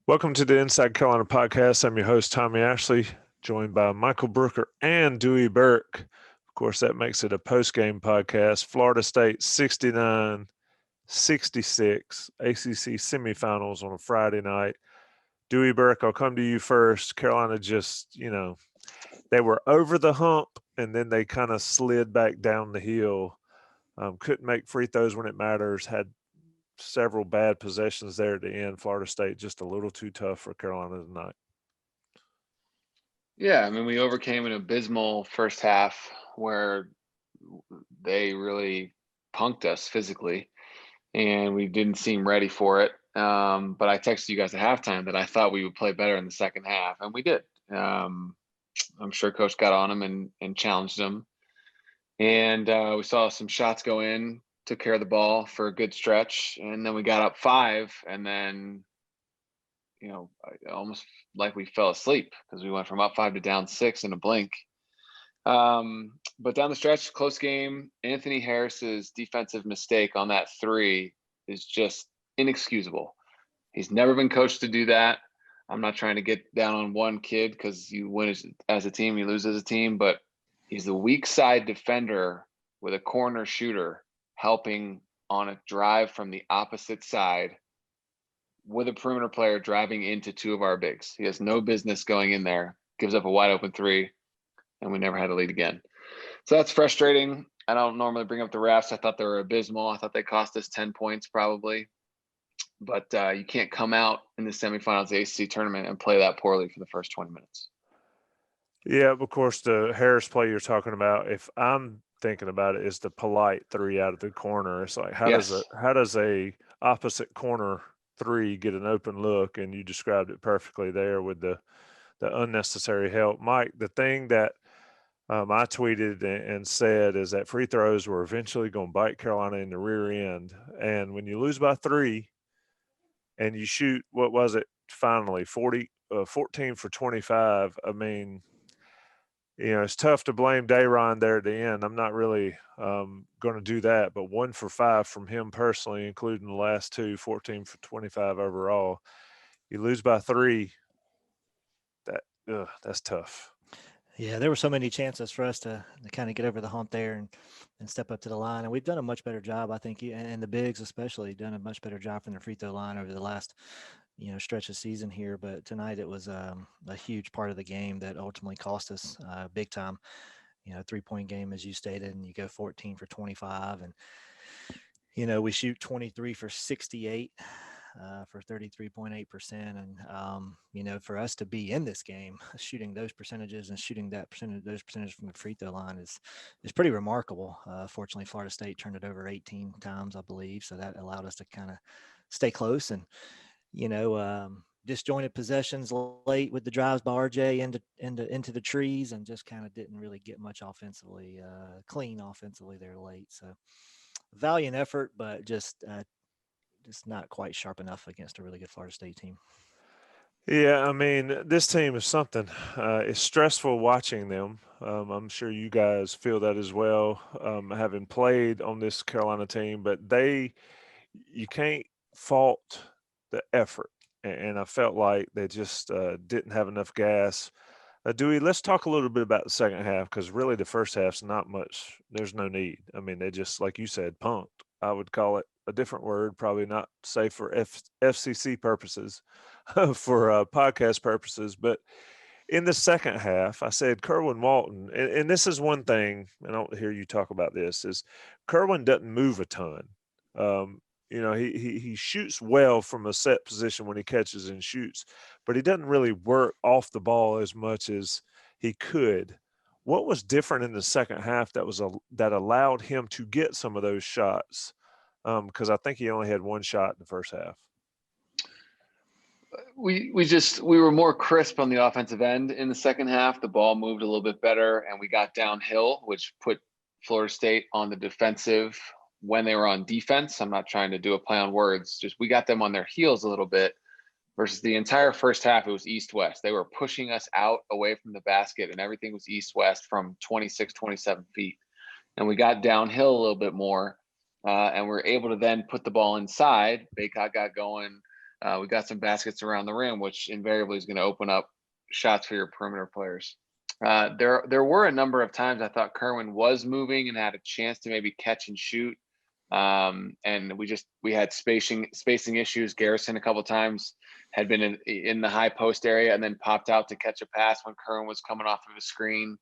Welcome to the Inside Carolina podcast. I'm your host, Tommy Ashley, joined by Michael Brooker and Dewey Burke. Of course, that makes it a postgame podcast. Florida State 69-66, ACC semifinals on a Friday night. Dewey Burke, I'll come to you first. Carolina just, they were over the hump, and then they kind of slid back down the hill. Couldn't make free throws when it matters, had several bad possessions there at the end. Florida State just a little too tough for Carolina tonight. Yeah, I mean, we overcame an abysmal first half where they really punked us physically, and we didn't seem ready for it. But I texted you guys at halftime that I thought we would play better in the second half, and we did. I'm sure Coach got on him and challenged him. And we saw some shots go in, took care of the ball for a good stretch, and then we got up 5, and then almost like we fell asleep because we went from up 5 to down 6 in a blink. But down the stretch, close game. Anthony Harris's defensive mistake on that 3 is just inexcusable. He's never been coached to do that. I'm not trying to get down on one kid because you win as a team, you lose as a team, but he's the weak side defender with a corner shooter helping on a drive from the opposite side with a perimeter player driving into 2 of our bigs. He has no business going in there, gives up a wide open 3, and we never had a lead again. So that's frustrating. I don't normally bring up the refs. I thought they were abysmal. I thought they cost us 10 points probably. But you can't come out in the semifinals of the ACC tournament and play that poorly for the first 20 minutes. Yeah, of course, the Harris play you're talking about, if I'm thinking about it, is the polite 3 out of the corner. It's like, how does a opposite corner 3 get an open look? And you described it perfectly there with the unnecessary help. Mike, the thing that I tweeted and said is that free throws were eventually going to bite Carolina in the rear end. And when you lose by 3 and you shoot, what was it, finally, 14 for 25, I mean, it's tough to blame Dayron there at the end. I'm not really going to do that, but 1 for 5 from him personally, including the last 2, 14 for 25 overall. You lose by 3, that's tough. Yeah, there were so many chances for us to kind of get over the hump there and step up to the line. And we've done a much better job, I think, and the bigs especially done a much better job from the free throw line over the last, stretch of season here. But tonight it was a huge part of the game that ultimately cost us big time. 3-point game, as you stated, and you go 14 for 25. And, we shoot 23 for 68. For 33.8%. And, for us to be in this game, shooting those percentages and shooting those percentages from the free throw line is pretty remarkable. Fortunately, Florida State turned it over 18 times, I believe. So that allowed us to kind of stay close and, disjointed possessions late with the drives by RJ into the trees, and just kind of didn't really get much clean offensively there late. So valiant effort, but just not quite sharp enough against a really good Florida State team. Yeah, I mean, this team is something. It's stressful watching them. I'm sure you guys feel that as well, having played on this Carolina team. But you can't fault the effort. And I felt like they just didn't have enough gas. Dewey, let's talk a little bit about the second half, because really the first half's not much. There's no need. I mean, they just, like you said, punked. I would call it a different word, probably not safe for FCC purposes, for podcast purposes. But in the second half, I said Kerwin Walton, and this is one thing, and I don't hear you talk about this, is Kerwin doesn't move a ton. He shoots well from a set position when he catches and shoots, but he doesn't really work off the ball as much as he could. What was different in the second half that allowed him to get some of those shots? Because I think he only had 1 shot in the first half. We were more crisp on the offensive end in the second half. The ball moved a little bit better, and we got downhill, which put Florida State on the defensive when they were on defense. I'm not trying to do a play on words. Just we got them on their heels a little bit versus the entire first half. It was east-west. They were pushing us out away from the basket, and everything was east-west from 26, 27 feet. And we got downhill a little bit more, and we were able to then put the ball inside. Baycott got going. we got some baskets around the rim, which invariably is going to open up shots for your perimeter players. There were a number of times I thought Kerwin was moving and had a chance to maybe catch and shoot. And we had spacing issues. Garrison a couple of times had been in the high post area and then popped out to catch a pass when Kerwin was coming off of a screen.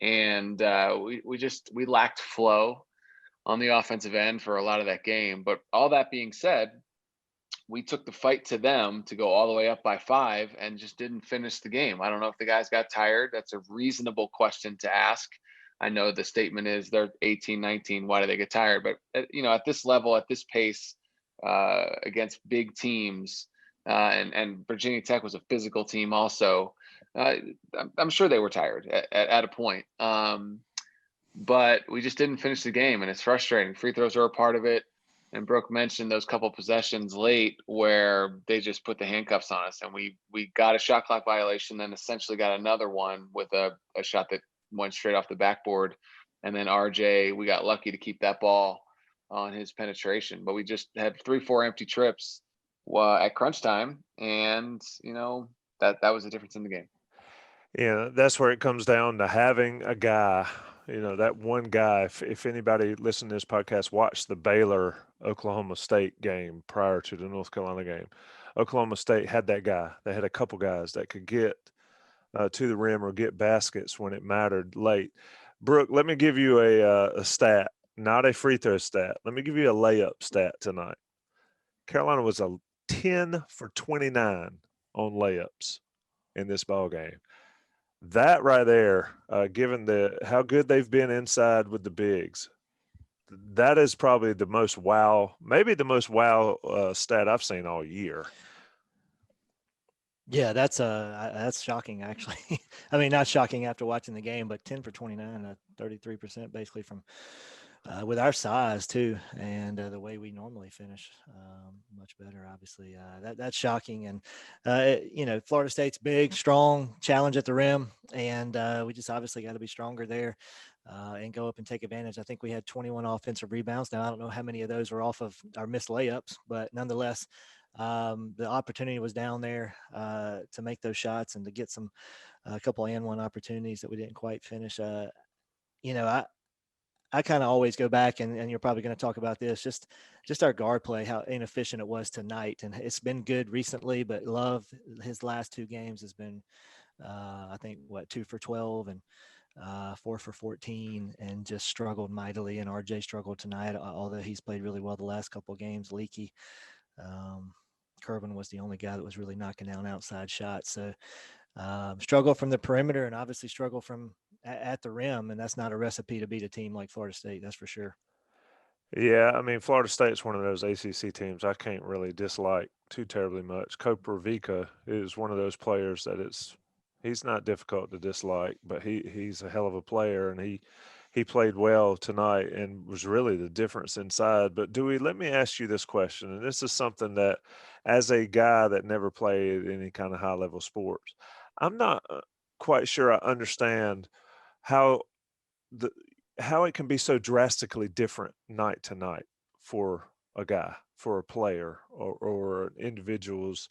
And we lacked flow on the offensive end for a lot of that game. But all that being said, we took the fight to them to go all the way up by 5 and just didn't finish the game. I don't know if the guys got tired. That's a reasonable question to ask. I know the statement is they're 18, 19. Why do they get tired? But, at this level, at this pace, against big teams, and Virginia Tech was a physical team also, I'm sure they were tired at a point. But we just didn't finish the game, and it's frustrating. Free throws are a part of it. And Brooke mentioned those couple possessions late where they just put the handcuffs on us, and we got a shot clock violation, then essentially got another one with a shot that went straight off the backboard. And then RJ, we got lucky to keep that ball on his penetration, but we just had 3-4 empty trips at crunch time. And, that was the difference in the game. Yeah, that's where it comes down to having a guy, that one guy. If anybody listening to this podcast watched the Baylor-Oklahoma State game prior to the North Carolina game, Oklahoma State had that guy. They had a couple guys that could get to the rim or get baskets when it mattered late. Brooke, let me give you a stat, not a free throw stat. Let me give you a layup stat tonight. Carolina was a 10 for 29 on layups in this ball game. That right there, given how good they've been inside with the bigs, that is probably the most wow stat I've seen all year. Yeah, that's shocking, actually. I mean, not shocking after watching the game, but 10 for 29, 33% basically from with our size too, and the way we normally finish, much better, obviously. That's shocking. And Florida State's big, strong, challenge at the rim, and we just obviously got to be stronger there and go up and take advantage. I think we had 21 offensive rebounds. Now I don't know how many of those were off of our missed layups, but nonetheless, the opportunity was down there to make those shots and to get a couple and one opportunities that we didn't quite finish. I kind of always go back, and you're probably going to talk about this, just our guard play, how inefficient it was tonight. And it's been good recently, but Love, his last 2 games has been, I think, 2 for 12 and 4 for 14, and just struggled mightily. And RJ struggled tonight, although he's played really well the last couple of games, leaky. Kerwin was the only guy that was really knocking down outside shots. So struggle from the perimeter, and obviously struggle from at the rim, and that's not a recipe to beat a team like Florida State, that's for sure. Yeah, I mean, Florida State's one of those ACC teams I can't really dislike too terribly much. Koprivica is one of those players that he's not difficult to dislike, but he's a hell of a player, and he played well tonight and was really the difference inside. But Dewey, let me ask you this question, and this is something that, as a guy that never played any kind of high-level sports, I'm not quite sure I understand how it can be so drastically different night to night for a guy, for a player, or individuals.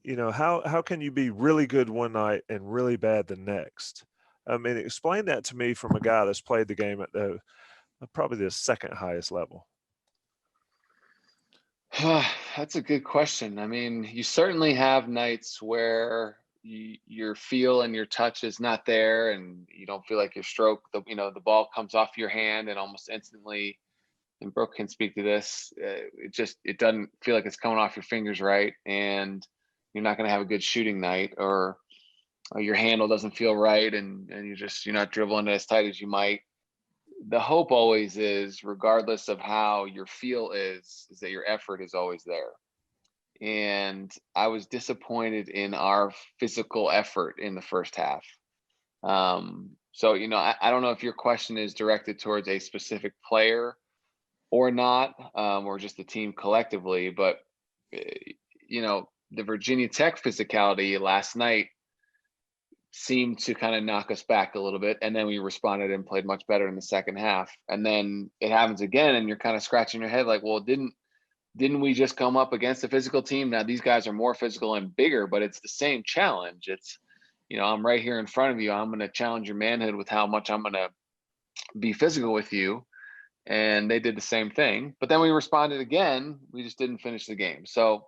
How can you be really good one night and really bad the next? I mean, explain that to me from a guy that's played the game at probably the second highest level. That's a good question. I mean, you certainly have nights where your feel and your touch is not there, and you don't feel like your stroke, the ball comes off your hand and almost instantly, and Brooke can speak to this, it doesn't feel like it's coming off your fingers right, and you're not going to have a good shooting night, or your handle doesn't feel right, and you're not dribbling as tight as you might. The hope always is, regardless of how your feel is that your effort is always there. And I was disappointed in our physical effort in the first half. So, I don't know if your question is directed towards a specific player or not, or just the team collectively, but, the Virginia Tech physicality last night seemed to kind of knock us back a little bit. And then we responded and played much better in the second half. And then it happens again, and you're kind of scratching your head like, well, didn't didn't we just come up against a physical team? Now these guys are more physical and bigger, but it's the same challenge. It's, I'm right here in front of you. I'm going to challenge your manhood with how much I'm going to be physical with you. And they did the same thing, but then we responded again. We just didn't finish the game. So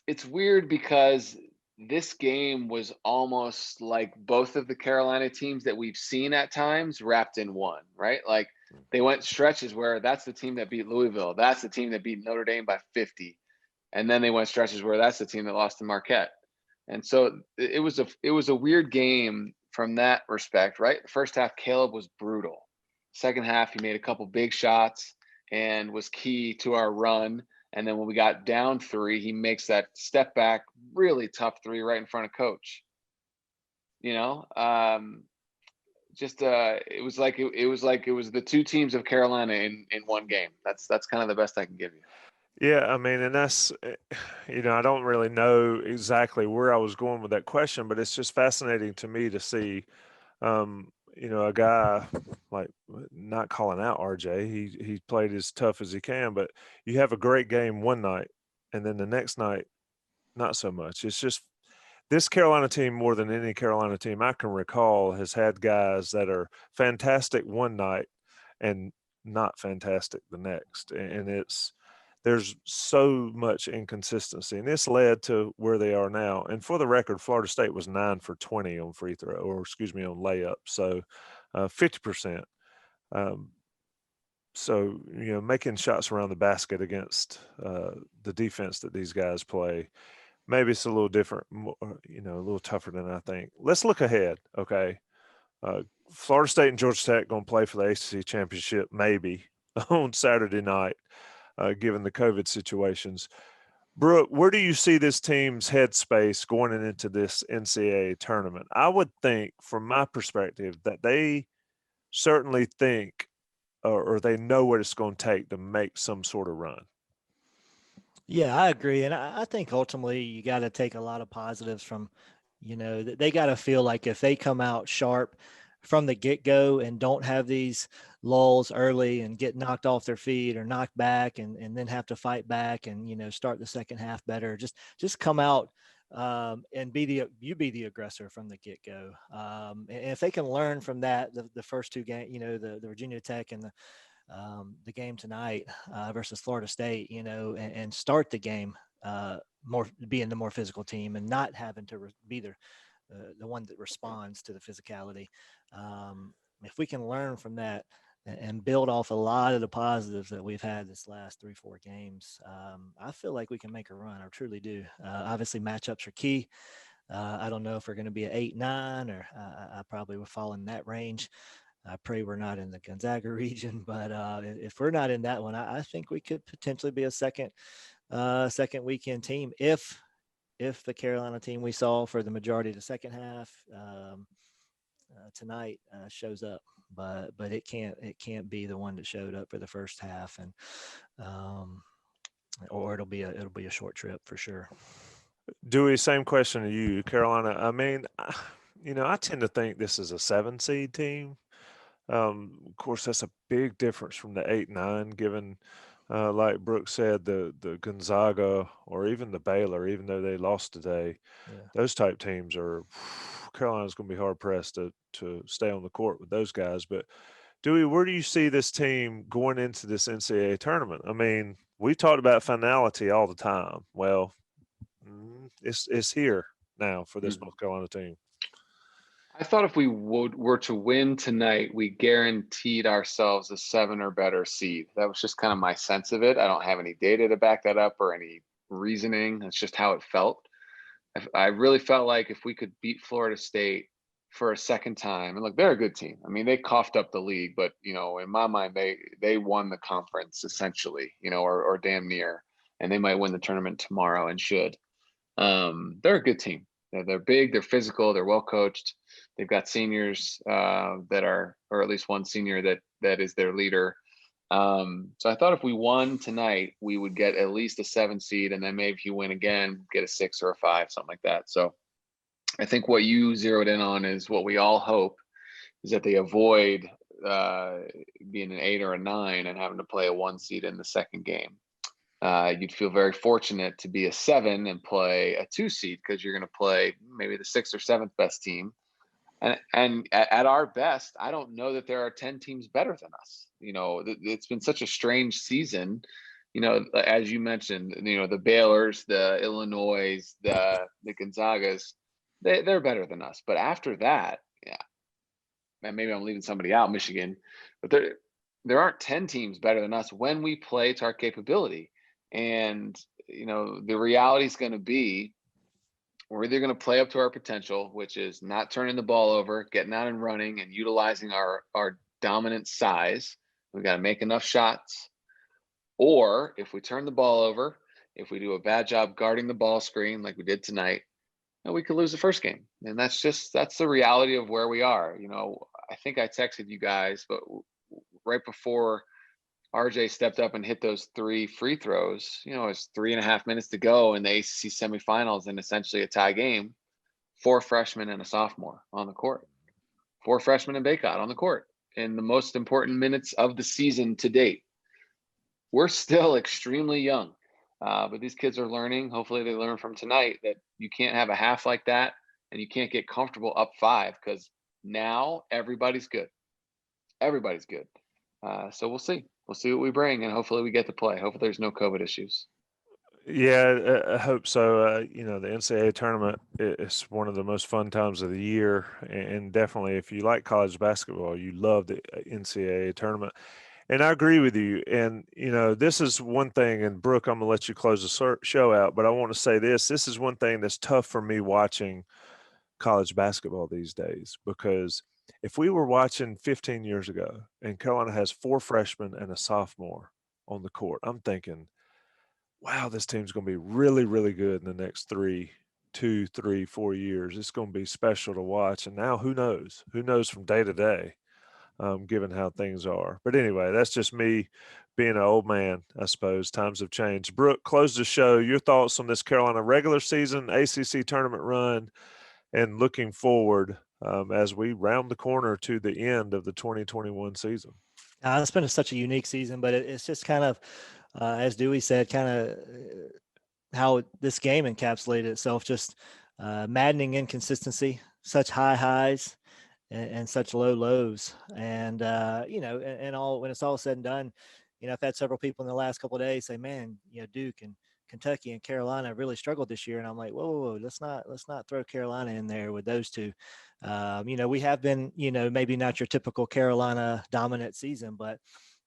it's weird because this game was almost like both of the Carolina teams that we've seen at times wrapped in one, right? Like they went stretches where that's the team that beat Louisville. That's the team that beat Notre Dame by 50. And then they went stretches where that's the team that lost to Marquette. And so it was a weird game from that respect, right? The first half, Caleb was brutal. Second half, he made a couple big shots and was key to our run. And then when we got down 3, he makes that step back, really tough 3 right in front of coach. It was like it was the 2 teams of Carolina in one game. That's kind of the best I can give you. Yeah, I mean, and that's, I don't really know exactly where I was going with that question, but it's just fascinating to me to see, a guy like, not calling out RJ. He played as tough as he can, but you have a great game one night, and then the next night, not so much. It's just this Carolina team, more than any Carolina team I can recall, has had guys that are fantastic one night and not fantastic the next, and there's so much inconsistency, and this led to where they are now. And for the record, Florida State was 9 for 20 on free throw, on layup. So 50%. So, making shots around the basket against the defense that these guys play, maybe it's a little different, a little tougher than I think. Let's look ahead. Okay. Florida State and Georgia Tech going to play for the ACC Championship, maybe on Saturday night. Given the COVID situations. Brooke, where do you see this team's headspace going into this NCAA tournament? I would think, from my perspective, that they certainly think or they know what it's going to take to make some sort of run. Yeah, I agree. And I think ultimately you got to take a lot of positives from, they got to feel like if they come out sharp from the get-go and don't have these lulls early and get knocked off their feet or knocked back and then have to fight back and, start the second half better, just come out and be the aggressor from the get-go. And if they can learn from that, the first 2 games, the Virginia Tech and the game tonight versus Florida State, and start the game more being the more physical team and not having to be the one that responds to the physicality. If we can learn from that and build off a lot of the positives that we've had this last 3-4 games, I feel like we can make a run. I truly do. Obviously, matchups are key. I don't know if we're going to be at 8-9 or I probably would fall in that range. I pray we're not in the Gonzaga region, but if we're not in that one, I think we could potentially be a second weekend team if the Carolina team we saw for the majority of the second half tonight shows up, but it can't be the one that showed up for the first half, and or it'll be a short trip for sure. Dewey, same question to you, Carolina. I mean, I tend to think this is a 7 seed team. Of course, that's a big difference from the 8-9, given, like Brooke said, the Gonzaga or even the Baylor, even though they lost today, those type teams are – Carolina's going to be hard-pressed to stay on the court with those guys. But, Dewey, where do you see this team going into this NCAA tournament? I mean, we talked about finality all the time. Well, it's here now for this North Carolina team. I thought if we were to win tonight, we guaranteed ourselves a 7 or better seed. That was just kind of my sense of it. I don't have any data to back that up or any reasoning. That's just how it felt. I really felt like if we could beat Florida State for a second time, and look, they're a good team. I mean, they coughed up the league, but in my mind, they won the conference essentially, or damn near, and they might win the tournament tomorrow and should. They're a good team. They're big, they're physical, they're well coached. They've got seniors that are, or at least one senior that is their leader. So I thought if we won tonight, we would get at least a 7 seed, and then maybe if you win again, get a 6 or a 5, something like that. So I think what you zeroed in on is what we all hope is that they avoid being an 8 or a 9 and having to play a 1 seed in the second game. You'd feel very fortunate to be a 7 and play a 2 seed because you're going to play maybe the 6th or 7th best team. And at our best, I don't know that there are 10 teams better than us. It's been such a strange season. As you mentioned, the Baylors, the Illinois, the Gonzagas, they're better than us. But after that, yeah, and maybe I'm leaving somebody out, Michigan, but there aren't 10 teams better than us when we play to our capability. And, the reality is going to be we're either going to play up to our potential, which is not turning the ball over, getting out and running and utilizing our dominant size. We got to make enough shots. Or if we turn the ball over, if we do a bad job guarding the ball screen like we did tonight, we could lose the first game. And that's the reality of where we are. I think I texted you guys, but right before RJ stepped up and hit those 3 free throws, it's 3.5 minutes to go in the ACC semifinals and essentially a tie game. 4 freshmen and a sophomore on the court. 4 freshmen and Baycott on the court in the most important minutes of the season to date. We're still extremely young, but these kids are learning. Hopefully they learn from tonight that you can't have a half like that and you can't get comfortable up 5 because now everybody's good. Everybody's good. So we'll see. We'll see what we bring, and hopefully we get to play. Hopefully there's no COVID issues. Yeah, I hope so. The NCAA tournament is one of the most fun times of the year, and definitely if you like college basketball, you love the NCAA tournament. And I agree with you. And, this is one thing, and Brooke, I'm going to let you close the show out, but I want to say this. This is one thing that's tough for me watching college basketball these days, because if we were watching 15 years ago and Carolina has 4 freshmen and a sophomore on the court, I'm thinking, wow, this team's going to be really, really good in the next 2, 3, 4 years. It's going to be special to watch. And now who knows? Who knows from day to day, given how things are. But anyway, that's just me being an old man, I suppose. Times have changed. Brooke, close the show. Your thoughts on this Carolina regular season, ACC tournament run, and looking forward as we round the corner to the end of the 2021 season. It's been such a unique season, but it's just kind of, as Dewey said, kind of how this game encapsulated itself, just maddening inconsistency, such high highs and such low lows. And, and all, when it's all said and done, I've had several people in the last couple of days say, man, Duke and Kentucky and Carolina really struggled this year. And I'm like, whoa, let's not throw Carolina in there with those two. We have been, maybe not your typical Carolina dominant season, but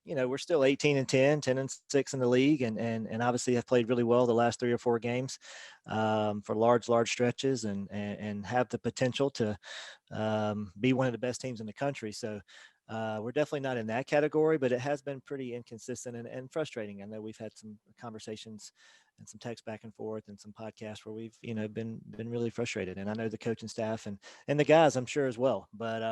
we're still 18-10, 10-6 in the league, and obviously have played really well the last 3 or 4 games for large stretches, and have the potential to be one of the best teams in the country. So we're definitely not in that category, but it has been pretty inconsistent and frustrating. I know we've had some conversations and some texts back and forth and some podcasts where we've, been really frustrated. And I know the coaching staff and the guys, I'm sure as well. But,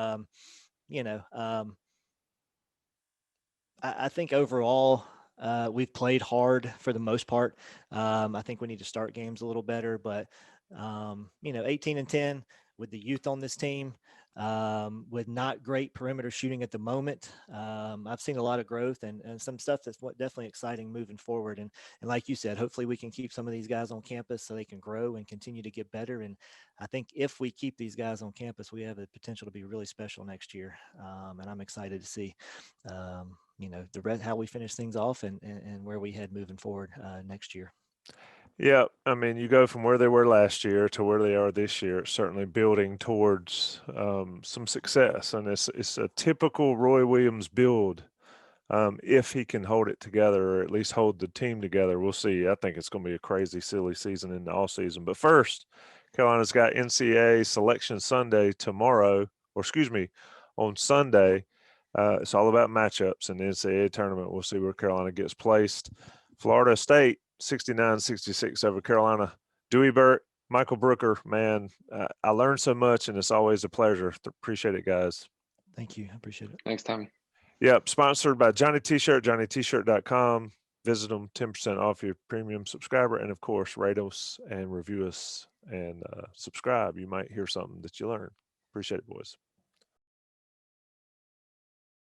I think overall, we've played hard for the most part. I think we need to start games a little better, but 18-10 with the youth on this team, with not great perimeter shooting at the moment. I've seen a lot of growth and some stuff that's definitely exciting moving forward. And like you said, hopefully we can keep some of these guys on campus so they can grow and continue to get better. And I think if we keep these guys on campus, we have the potential to be really special next year. And I'm excited to see, the rest, how we finish things off and where we head moving forward next year. Yeah, I mean, you go from where they were last year to where they are this year. It's certainly building towards some success, and it's a typical Roy Williams build. If he can hold it together, or at least hold the team together, we'll see. I think it's going to be a crazy, silly season in the off season. But first, Carolina's got NCAA Selection Sunday tomorrow, on Sunday. It's all about matchups in the NCAA tournament. We'll see where Carolina gets placed. Florida State 69-66 over Carolina. Dewey Burke, Michael Brooker, man, I learned so much, and it's always a pleasure. Appreciate it, guys. Thank you. I appreciate it. Thanks, Tommy. Yep, sponsored by Johnny T-Shirt, johnnytshirt.com. Visit them, 10% off your premium subscriber. And, of course, rate us and review us and subscribe. You might hear something that you learn. Appreciate it, boys.